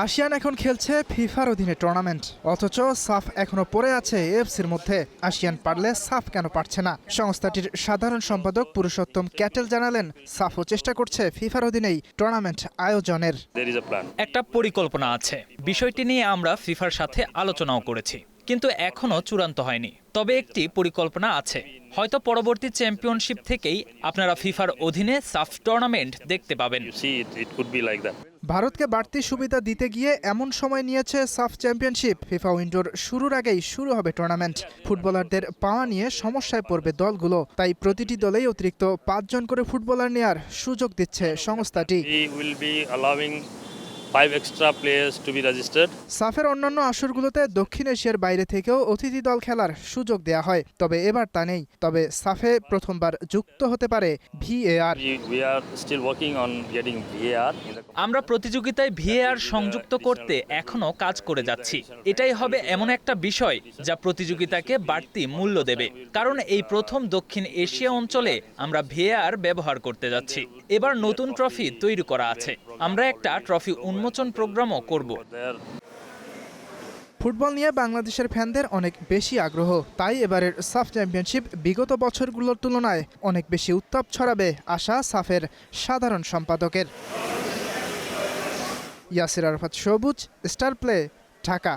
ASEAN এখন খেলছে ফিফার অধীনে টুর্নামেন্ট, অথচ সাফ এখনো পড়ে আছে এএফসির মধ্যে। আসিয়ান পারলে সাফ কেন পারছে না? সংস্থাটির সাধারণ সম্পাদক পুরুষোত্তম ক্যাটেল জানালেন, সাফও চেষ্টা করছে ফিফার অধীনেই টুর্নামেন্ট আয়োজনের। একটা পরিকল্পনা আছে, বিষয়টি নিয়ে আমরা ফিফার সাথে আলোচনাও করেছি, কিন্তু এখনো চূড়ান্ত হয়নি। তবে একটি পরিকল্পনা আছে, হয়তো পরবর্তী চ্যাম্পিয়নশিপ থেকেই আপনারা ফিফার অধীনে সাফ টুর্নামেন্ট দেখতে পাবেন। ভারতকে বাড়তি সুবিধা দিতে গিয়ে এমন সময় নিয়েছে সাফ চ্যাম্পিয়নশিপ। ফিফা উইন্ডোর শুরুর আগেই শুরু হবে টুর্নামেন্ট। ফুটবলারদের পাওয়া নিয়ে সমস্যায় পড়বে দলগুলো, তাই প্রতিটি দলেই অতিরিক্ত ৫ জন করে ফুটবলার নেয়ার সুযোগ দিচ্ছে সংস্থাটি। সাফের অন্যান্য আসরগুলোতে দক্ষিণ এশিয়ার বাইরে থেকেও অতিথি দল খেলার সুযোগ দেয়া হয়, তবে এবার তা নেই। তবে সাফে প্রথমবার যুক্ত হতে পারে ভিএআর। আমরা প্রতিযোগিতায় ভিএআর সংযুক্ত করতে এখনো কাজ করে যাচ্ছি। এটাই হবে এমন একটা বিষয় যা প্রতিযোগিতাকে বাড়তি মূল্য দেবে, কারণ এই প্রথম দক্ষিণ এশিয়া অঞ্চলে আমরা ভিএআর ব্যবহার করতে যাচ্ছি। এবার নতুন ট্রফি তৈরি করা আছে, আমরা একটা ট্রফি উন্মোচন প্রোগ্রামও করব। ফুটবল নিয়ে বাংলাদেশের ফ্যানদের অনেক বেশি আগ্রহ, তাই এবারের সাফ চ্যাম্পিয়নশিপ বিগত বছরগুলোর তুলনায় অনেক বেশি উত্তাপ ছড়াবে আশা সাফের সাধারণ সম্পাদকের। ইয়াসির আরাফাত সবুজ, স্টার প্লে, ঢাকা।